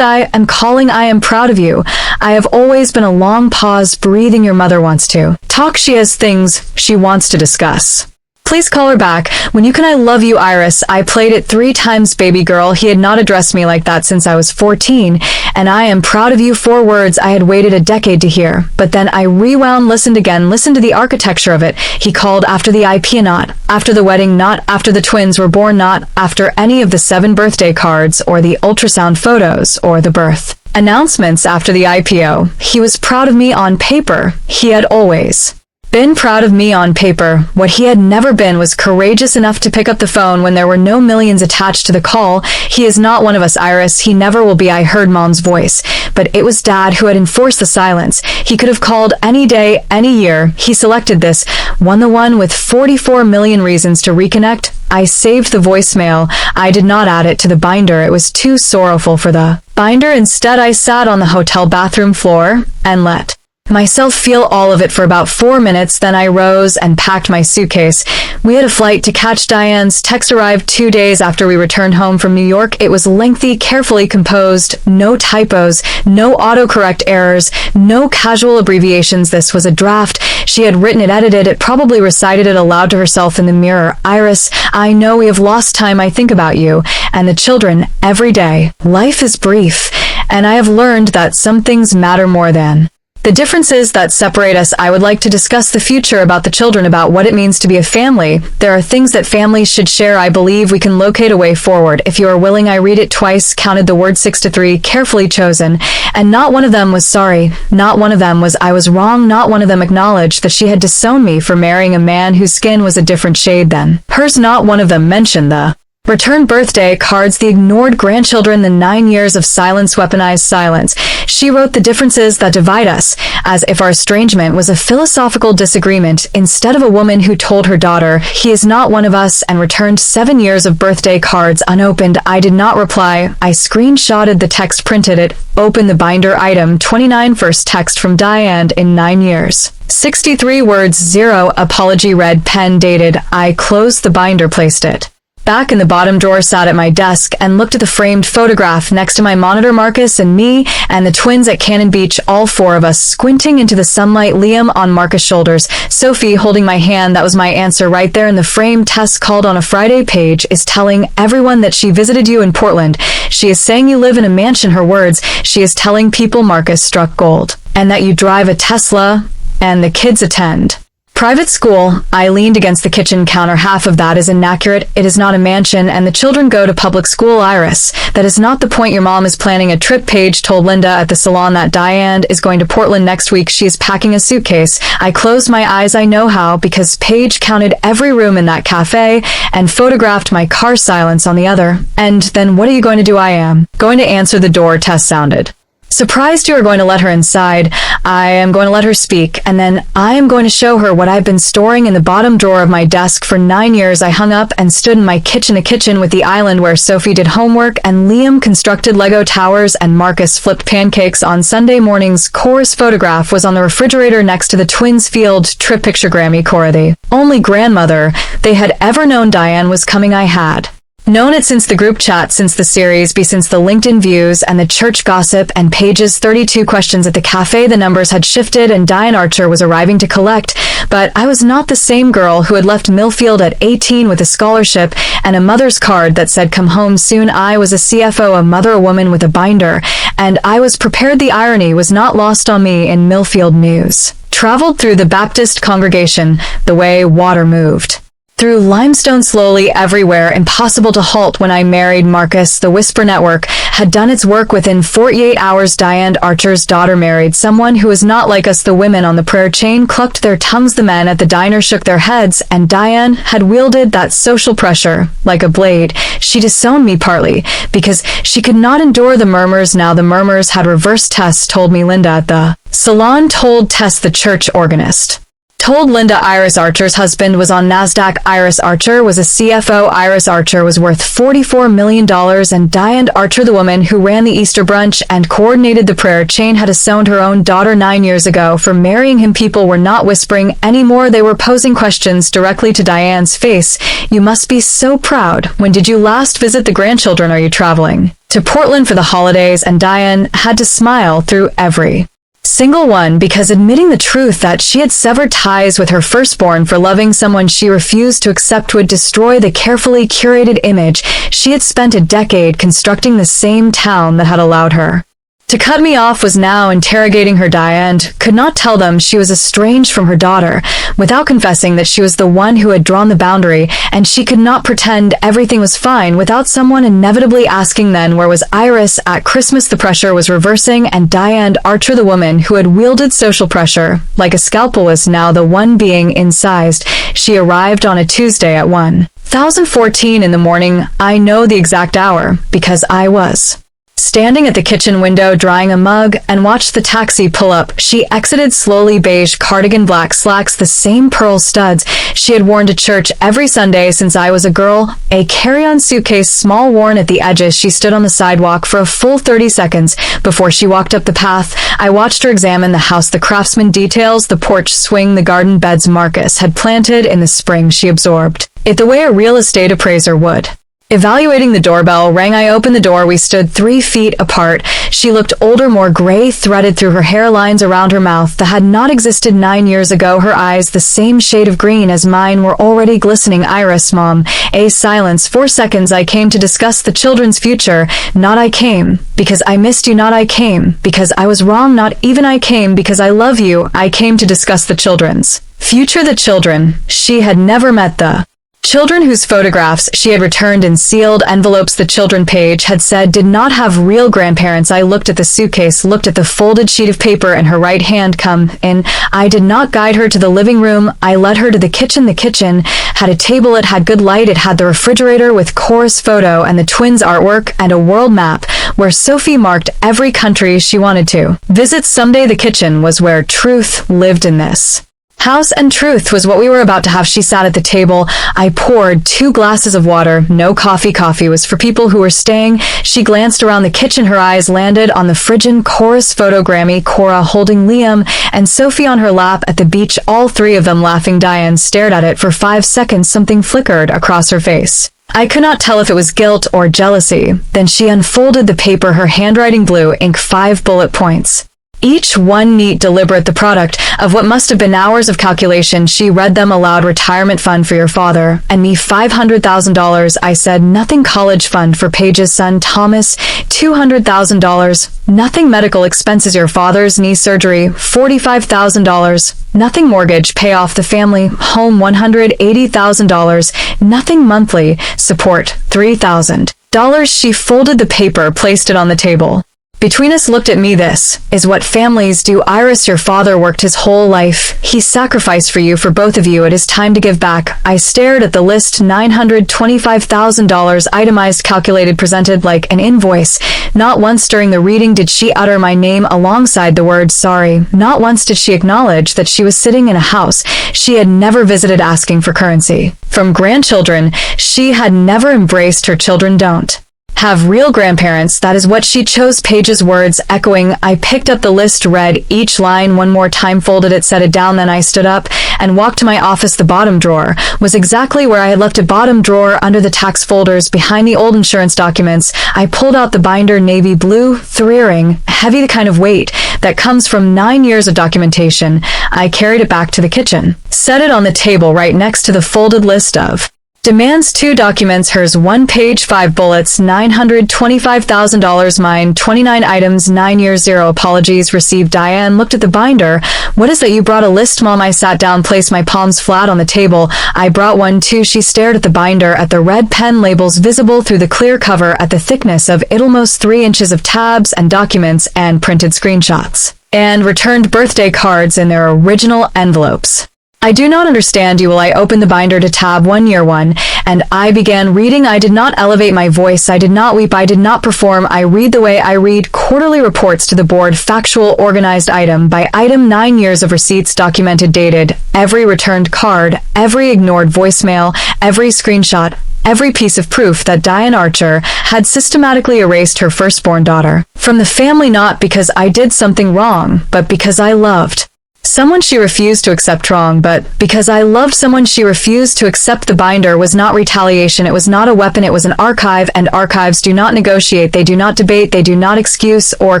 am calling. I am proud of you. I have always been. A long pause. Breathing. Your mother wants to talk. She has things she wants to discuss. Please call her back. When you can. I love you, Iris. I played it 3 times. Baby girl, he had not addressed me like that since I was 14, and I am proud of you. 4 words I had waited a decade to hear, but then I rewound, listened again, listened to the architecture of it. He called after the IP, not after the wedding, not after the twins were born, not after any of the 7 birthday cards or the ultrasound photos or the birth announcements after the IPO. He was proud of me on paper. He had always been proud of me on paper. What he had never been was courageous enough to pick up the phone when there were no millions attached to the call. He is not one of us, Iris. He never will be. I heard Mom's voice, but it was Dad who had enforced the silence. He could have called any day, any year. He selected this one, the one with 44 million reasons to reconnect. I saved the voicemail. I did not add it to the binder. It was too sorrowful for the binder. Instead, I sat on the hotel bathroom floor and let myself feel all of it for about 4 minutes. Then I rose and packed my suitcase. We had a flight to catch. Diane's text arrived 2 days after we returned home from New York. It was lengthy, carefully composed, no typos, no autocorrect errors, no casual abbreviations. This was a draft. She had written it, edited it, probably recited it aloud to herself in the mirror. Iris, I know we have lost time. I think about you and the children every day. Life is brief, and I have learned that some things matter more than the differences that separate us. I would like to discuss the future, about the children, about what it means to be a family. There are things that families should share. I believe we can locate a way forward. If you are willing. I read it twice, counted the word 6 to 3, carefully chosen, and not one of them was sorry. Not one of them was I was wrong. Not one of them acknowledged that she had disowned me for marrying a man whose skin was a different shade than hers. Not one of them mentioned the returned birthday cards, the ignored grandchildren, the 9 years of silence, weaponized silence. She wrote the differences that divide us, as if our estrangement was a philosophical disagreement, instead of a woman who told her daughter, he is not one of us, and returned 7 years of birthday cards unopened. I did not reply. I screenshotted the text, printed it, opened the binder. Item 29, first text from Diane in 9 years. 63 words, 0 apology, red pen, dated. I closed the binder, placed it Back in the bottom drawer sat at my desk and looked at the framed photograph next to my monitor. Marcus and me and the twins at Cannon Beach, all four of us squinting into the sunlight, Liam on Marcus' shoulders, Sophie holding my hand. That was my answer right there in the frame. Tess called on a Friday. Paige is telling everyone that she visited you in Portland. She is saying you live in a mansion, her words. She is telling people Marcus struck gold. And that you drive a Tesla and the kids attend private school. I leaned against the kitchen counter. Half of that is inaccurate. It is not a mansion, and the children go to public school. Iris, that is not the point. Your mom is planning a trip. Paige told Linda at the salon that Diane is going to Portland next week. She is packing a suitcase. I closed my eyes. I know how, because Paige counted every room in that cafe and photographed my car. Silence on the other. And then what are you going to do? I am going to answer the door. Tess sounded surprised. You are going to let her inside. I am going to let her speak, and then I am going to show her what I've been storing in the bottom drawer of my desk for 9 years. I hung up and stood in my kitchen, the kitchen with the island where Sophie did homework and Liam constructed Lego towers and Marcus flipped pancakes on Sunday mornings. Cora's photograph was on the refrigerator next to the twins' field trip picture. Grammy, Cora, the only grandmother they had ever known. Diane was coming. I had known it since the group chat, since the series B, since the LinkedIn views and the church gossip and Paige's 32 questions at the cafe. The numbers had shifted and Diane Archer was arriving to collect, but I was not the same girl who had left Millfield at 18 with a scholarship and a mother's card that said come home soon. I was a CFO, a mother, a woman with a binder, and I was prepared. The irony was not lost on me in Millfield news. Traveled through the Baptist congregation, the way water moved through limestone slowly everywhere, impossible to halt. When I married Marcus, the Whisper Network had done its work within 48 hours. Diane Archer's daughter married someone who was not like us. The women on the prayer chain clucked their tongues. The men at the diner shook their heads, and Diane had wielded that social pressure like a blade. She disowned me partly because she could not endure the murmurs. Now the murmurs had reversed. Tess told me. Linda at the salon told Tess the church organist told Linda Iris Archer's husband was on NASDAQ. Iris Archer was a CFO. Iris Archer was worth $44 million, and Diane Archer, the woman who ran the Easter brunch and coordinated the prayer chain, had disowned her own daughter 9 years ago for marrying him. People were not whispering anymore. They were posing questions directly to Diane's face. You must be so proud. When did you last visit the grandchildren? Are you traveling to Portland for the holidays? And Diane had to smile through every single one, because admitting the truth that she had severed ties with her firstborn for loving someone she refused to accept would destroy the carefully curated image she had spent a decade constructing. The same town that had allowed her to cut me off was now interrogating her. Diane could not tell them she was estranged from her daughter without confessing that she was the one who had drawn the boundary, and she could not pretend everything was fine without someone inevitably asking, then where was Iris at Christmas? The pressure was reversing, and Diane Archer, the woman who had wielded social pressure like a scalpel, was now the one being incised. She arrived on a Tuesday at 1:14 in the morning. I know the exact hour because I was standing at the kitchen window drying a mug and watched the taxi pull up. She exited slowly. Beige cardigan, black slacks, the same pearl studs she had worn to church every Sunday since I was a girl, a carry-on suitcase small worn at the edges. She stood on the sidewalk for a full 30 seconds before she walked up the path. I watched her examine the house, the craftsman details, the porch swing, the garden beds Marcus had planted in the spring. She absorbed it the way a real estate appraiser would. Evaluating. The doorbell rang. I opened the door. We stood 3 feet apart. She looked older, more gray threaded through her hair, lines around her mouth that had not existed 9 years ago. Her eyes, the same shade of green as mine, were already glistening. Iris, Mom. A silence. 4 seconds. I came to discuss the children's future. Not I came because I missed you. Not I came because I was wrong. Not even I came because I love you. I came to discuss the children's future. The children she had never met, the children whose photographs she had returned in sealed envelopes. The children Paige had said did not have real grandparents. I looked at the suitcase, looked at the folded sheet of paper in her right hand. Come in. I did not guide her to the living room. I led her to the kitchen. The kitchen had a table. It had good light. It had the refrigerator with Cora's photo and the twins' artwork and a world map where Sophie marked every country she wanted to visit someday. The kitchen was where truth lived in this house, and truth was what we were about to have. She sat at the table. I poured 2 glasses of water. No coffee. Coffee was for people who were staying. She glanced around the kitchen. Her eyes landed on the frigid Cora's photo. Grammy, Cora holding Liam, and Sophie on her lap at the beach, all 3 of them laughing. Diane stared at it for 5 seconds. Something flickered across her face. I could not tell if it was guilt or jealousy. Then she unfolded the paper, her handwriting blue ink, 5 bullet points. Each one neat, deliberate, the product of what must have been hours of calculation. She read them aloud. Retirement fund for your father. And me, $500,000. I said, nothing. College fund for Paige's son, Thomas, $200,000. Nothing. Medical expenses, your father's knee surgery, $45,000. Nothing. Mortgage, pay off the family home, $180,000. Nothing. Monthly support, $3,000. She folded the paper, placed it on the table. Between us, looked at me. This is what families do. Iris, your father worked his whole life. He sacrificed for you, for both of you. It is time to give back. I stared at the list. $925,000, itemized, calculated, presented like an invoice. Not once during the reading did she utter my name alongside the word sorry. Not once did she acknowledge that she was sitting in a house she had never visited asking for currency. From grandchildren she had never embraced. Her children don't have real grandparents. That is what she chose. Paige's words echoing. I picked up the list, read each line one more time, folded it, set it down. Then I stood up and walked to my office. The bottom drawer was exactly where I had left it. Bottom drawer under the tax folders behind the old insurance documents. I pulled out the binder, navy blue, 3-ring, heavy, the kind of weight that comes from 9 years of documentation. I carried it back to the kitchen, set it on the table right next to the folded list of demands. 2 documents, hers 1 page, 5 bullets, $925,000, mine 29 items, 9 years, 0 apologies received. Diane looked at the binder. What is that? You brought a list, Mom. I sat down, placed my palms flat on the table. I brought one too. She stared at the binder, at the red pen labels visible through the clear cover, at the thickness of it, almost 3 inches of tabs and documents and printed screenshots, and returned birthday cards in their original envelopes. I do not understand you. Will I opened the binder to tab 1, year 1, and I began reading. I did not elevate my voice. I did not weep. I did not perform. I read the way I read. Quarterly reports to the board, factual, organized, item by item, 9 years of receipts, documented, dated, every returned card, every ignored voicemail, every screenshot, every piece of proof that Diane Archer had systematically erased her firstborn daughter from the family, not because I did something wrong, but because I loved someone she refused to accept. Wrong, but because I loved someone she refused to accept. The binder was not retaliation. It was not a weapon. It was an archive, and archives do not negotiate. They do not debate. They do not excuse or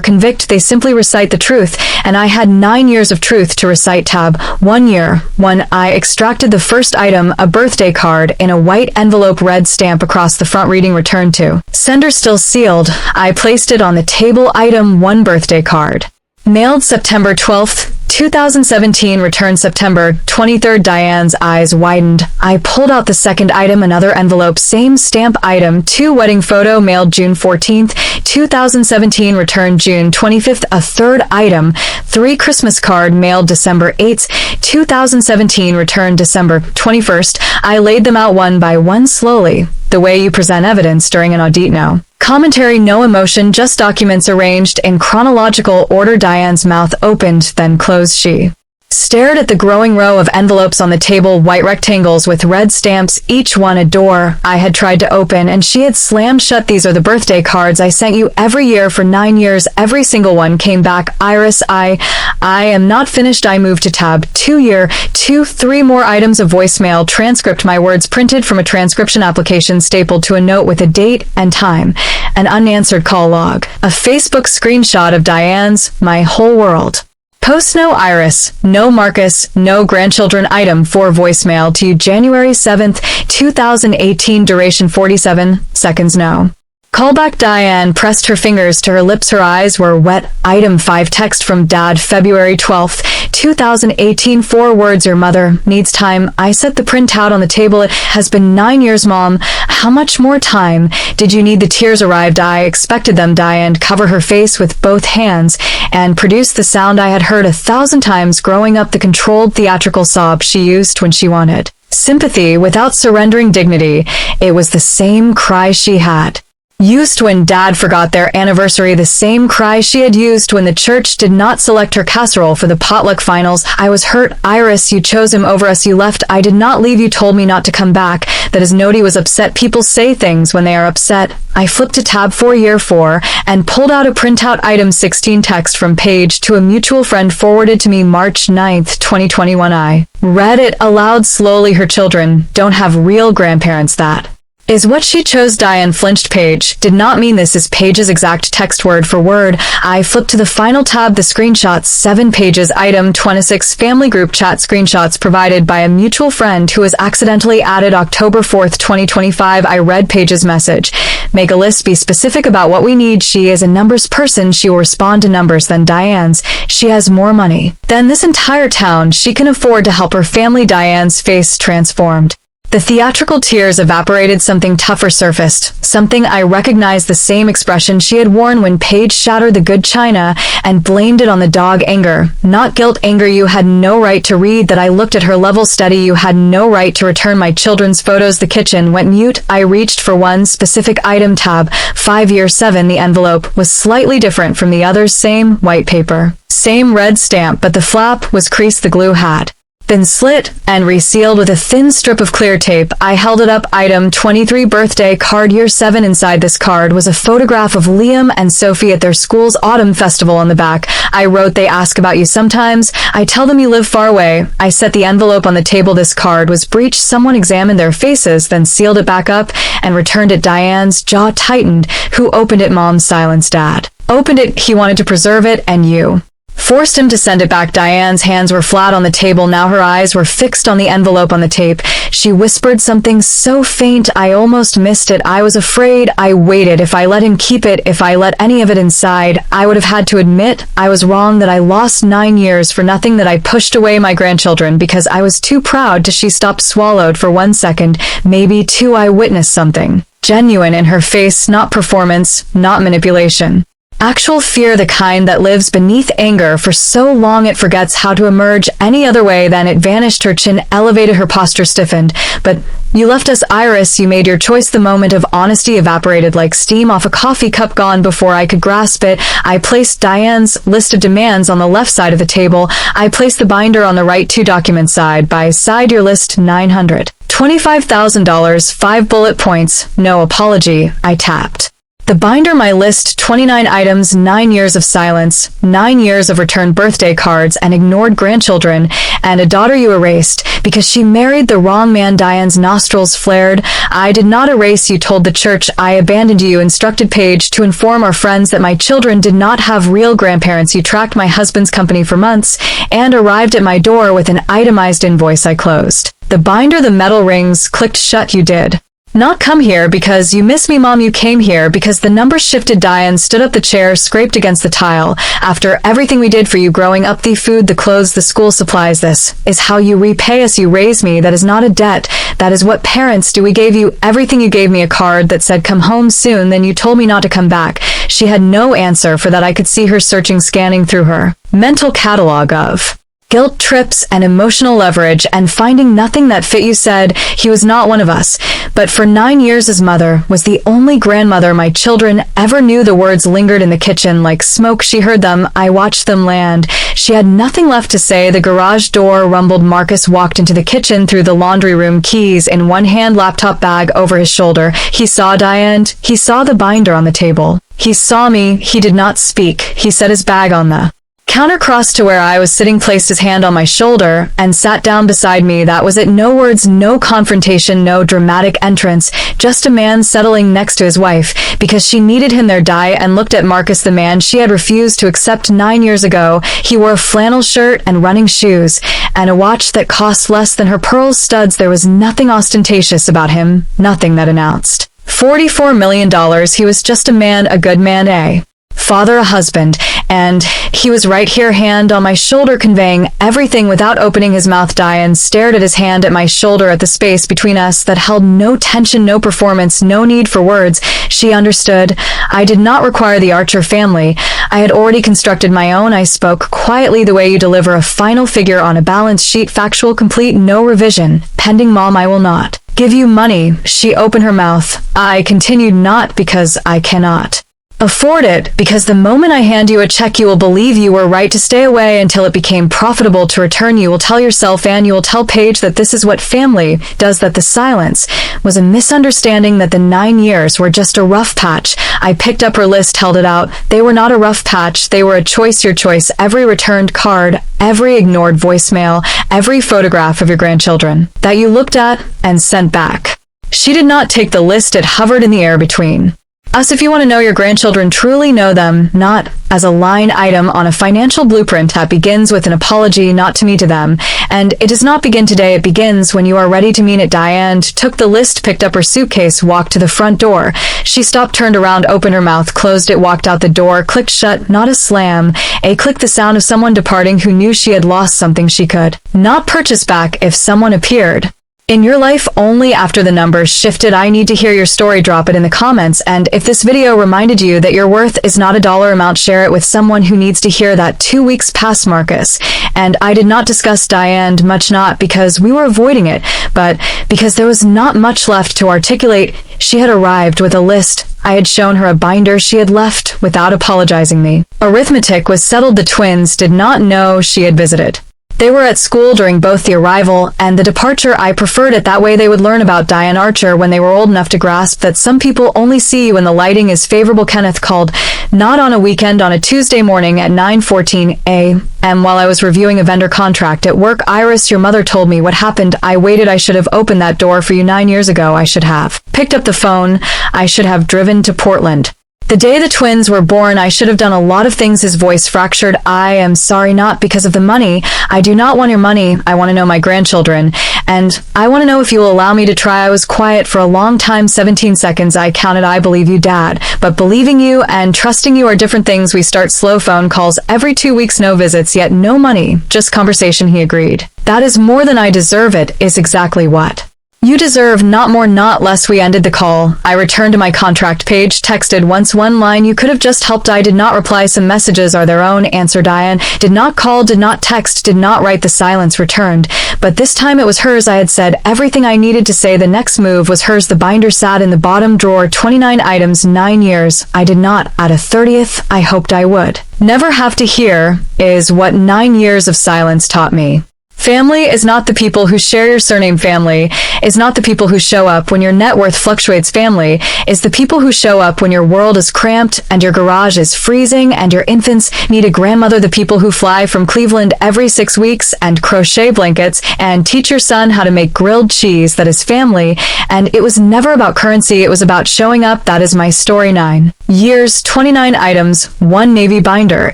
convict. They simply recite the truth, and I had 9 years of truth to recite. Tab 1, year 1. I extracted the first item, a birthday card in a white envelope, red stamp across the front reading returned to sender, still sealed. I placed it on the table. Item 1, birthday card. Mailed September 12th, 2017, returned September 23rd. Diane's eyes widened. I pulled out the second item, another envelope, same stamp. Item 2, wedding photo, mailed June 14th, 2017, returned June 25th. A third item, 3, Christmas card, mailed December 8th, 2017, returned December 21st. I laid them out one by one slowly, the way you present evidence during an audit. No commentary, no emotion, just documents arranged in chronological order. Diane's mouth opened, then closed. She stared at the growing row of envelopes on the table, white rectangles with red stamps, each one a door I had tried to open, and she had slammed shut. These are the birthday cards I sent you every year for 9 years. Every single one came back. Iris, I am not finished. I moved to tab 2, year 2, 3 more items of voicemail, transcript, my words printed from a transcription application, stapled to a note with a date and time, an unanswered call log, a Facebook screenshot of Diane's, my whole world. Post, no Iris, no Marcus, no grandchildren. Item 4, voicemail to you January 7th, 2018, duration 47 seconds, no callback. Diane pressed her fingers to her lips. Her eyes were wet. Item 5, text from Dad, February 12th, 2018, 4 words, your mother needs time. I set the printout on the table. It has been 9 years, Mom. How much more time did you need? The tears arrived. I expected them. Diane covered her face with both hands and produced the sound I had heard 1,000 times growing up, the controlled theatrical sob she used when she wanted sympathy without surrendering dignity. It was the same cry she had used when Dad forgot their anniversary, the same cry she had used when the church did not select her casserole for the potluck finals. I was hurt. Iris, you chose him over us. You left. I did not leave. You told me not to come back, that his Noti was upset. People say things when they are upset. I flipped to tab 4, year 4, and pulled out a printout. Item 16, text from Paige to a mutual friend, forwarded to me March 9th, 2021. I read it aloud slowly. Her children don't have real grandparents. That Is what she chose. Diane flinched. Page did not mean this is Page's exact text word for word. I flipped to the final tab, the screenshots, 7 pages, item 26, family group chat screenshots provided by a mutual friend who was accidentally added October 4th, 2025. I read Page's message. Make a list, be specific about what we need. She is a numbers person. She will respond to numbers than Diane's. She has more money than this entire town. She can afford to help her family. Diane's face transformed. The theatrical tears evaporated. Something tougher surfaced. Something I recognized, the same expression she had worn when Paige shattered the good china and blamed it on the dog. Anger, not guilt. Anger. You had no right to read that. I looked at her, level steady. You had no right to return my children's photos. The kitchen went mute. I reached for one specific item, tab 5-year 7. The envelope was slightly different from the others. Same white paper, same red stamp, but the flap was creased. The glue had been slit and resealed with a thin strip of clear tape. I held it up. Item 23, birthday card, year 7. Inside this card was a photograph of Liam and Sophie at their school's autumn festival. On the back, I wrote, they ask about you sometimes. I tell them you live far away. I set the envelope on the table. This card was breached. Someone examined their faces, then sealed it back up and returned it. Diane's jaw tightened. Who opened it? Mom's silence. Dad opened it. He wanted to preserve it, and you forced him to send it back. Diane's hands were flat on the table. Now her eyes were fixed on the envelope on the tape. She whispered something so faint I almost missed it. I was afraid. I waited. If I let him keep it, if I let any of it inside, I would have had to admit I was wrong, that I lost 9 years for nothing, that I pushed away my grandchildren because I was too proud to. She stopped, swallowed for 1 second, maybe 2. I witnessed something genuine in her face, not performance, not manipulation. Actual fear, the kind that lives beneath anger for so long it forgets how to emerge any other way than it vanished. Her chin elevated, her posture stiffened. But you left us, Iris. You made your choice. The moment of honesty evaporated like steam off a coffee cup, gone before I could grasp it. I placed Diane's list of demands on the left side of the table. I placed the binder on the right, 2 documents side by side. Your list, $925,000, 5 bullet points, no apology. I tapped the binder. My list, 29 items, 9 years of silence, 9 years of returned birthday cards and ignored grandchildren, and a daughter you erased because she married the wrong man. Diane's nostrils flared. I did not erase you, told the church. I abandoned you, instructed Paige to inform our friends that my children did not have real grandparents. You tracked my husband's company for months and arrived at my door with an itemized invoice. I closed the binder. The metal rings clicked shut. You did not come here because you miss me, Mom. You came here because the numbers shifted. Diane stood up. The chair scraped against the tile. After everything we did for you growing up, the food, the clothes, the school supplies, this is how you repay us. You raised me. That is not a debt. That is what parents do. We gave you everything. You gave me a card that said come home soon. Then you told me not to come back. She had no answer for that. I could see her searching, scanning through her mental catalog of guilt trips and emotional leverage, and finding nothing that fit. You said he was not one of us, but for 9 years his mother was the only grandmother my children ever knew. The words lingered in the kitchen like smoke. She heard them. I watched them land. She had nothing left to say. The garage door rumbled. Marcus walked into the kitchen through the laundry room, keys in one hand, laptop bag over his shoulder. He saw Diane. He saw the binder on the table. He saw me. He did not speak. He set his bag on the counter, crossed to where I was sitting, placed his hand on my shoulder, and sat down beside me. That was it. No words, no confrontation, no dramatic entrance. Just a man settling next to his wife because she needed him there. And looked at Marcus, the man she had refused to accept 9 years ago. He wore a flannel shirt and running shoes, and a watch that cost less than her pearl studs. There was nothing ostentatious about him, nothing that announced $44 million. He was just a man, a good man, a father, a husband, and he was right here, hand on my shoulder, conveying everything without opening his mouth. Diane stared at his hand, at my shoulder, at the space between us that held no tension, no performance, no need for words. She understood. I did not require the Archer family. I had already constructed my own. I spoke quietly, the way you deliver a final figure on a balance sheet, factual, complete, no revision. Pending, Mom. I will not give you money. She opened her mouth. I continued, not because I cannot afford it, because the moment I hand you a check, you will believe you were right to stay away until it became profitable to return. You will tell yourself and you will tell Paige that this is what family does, that the silence was a misunderstanding, that the 9 years were just a rough patch. I picked up her list, held it out. They were not a rough patch. They were a choice, your choice. Every returned card, every ignored voicemail, every photograph of your grandchildren that you looked at and sent back. She did not take the list, it hovered in the air between us. If you want to know your grandchildren, truly know them, not as a line item on a financial blueprint that begins with an apology not to me to them. And it does not begin today, it begins when you are ready to mean it. Diane took the list, picked up her suitcase, walked to the front door. She stopped, turned around, opened her mouth, closed it, walked out the door, clicked shut, not a slam, a click, the sound of someone departing who knew she had lost something she could not purchase back if someone appeared in your life only after the numbers shifted. I need to hear your story. Drop it in the comments. And if this video reminded you that your worth is not a dollar amount, share it with someone who needs to hear that. 2 weeks past, Marcus, and I did not discuss Diane much, not because we were avoiding it, but because there was not much left to articulate. She had arrived with a list. I had shown her a binder she had left without apologizing me. Arithmetic was settled. The twins did not know she had visited. They were at school during both the arrival and the departure. I preferred it that way. They would learn about Diane Archer when they were old enough to grasp that some people only see you when the lighting is favorable. Kenneth called, not on a weekend, on a Tuesday morning at 9:14 a.m. while I was reviewing a vendor contract at work. Iris, your mother told me what happened. I waited. I should have opened that door for you 9 years ago. I should have picked up the phone. I should have driven to Portland. The day the twins were born, I should have done a lot of things. His voice fractured. I am sorry, not because of the money. I do not want your money. I want to know my grandchildren. And I want to know if you will allow me to try. I was quiet for a long time, 17 seconds. I counted. I believe you, Dad. But believing you and trusting you are different things. We start slow phone calls every 2 weeks, no visits, yet no money, just conversation. He agreed. That is more than I deserve. It is exactly what you deserve, not more, not less. We ended the call. I returned to my contract page, texted once one line, you could have just helped. I did not reply. Some messages are their own answer. Diane did not call, did not text, did not write. The silence returned, but this time it was hers. I had said everything I needed to say. The next move was hers. The binder sat in the bottom drawer. 29 items, 9 years. I did not add a 30th. I hoped I would never have to hear, is what 9 years of silence taught me. Family is not the people who share your surname. Family is not the people who show up when your net worth fluctuates. Family is the people who show up when your world is cramped and your garage is freezing and your infants need a grandmother. The people who fly from Cleveland every 6 weeks and crochet blankets and teach your son how to make grilled cheese. That is family. And it was never about currency. It was about showing up. That is my story. 9 years, 29 items, 1 navy binder.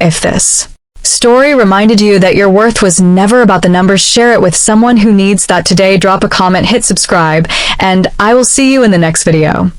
If this story reminded you that your worth was never about the numbers, share it with someone who needs that today. Drop a comment, hit subscribe, and I will see you in the next video.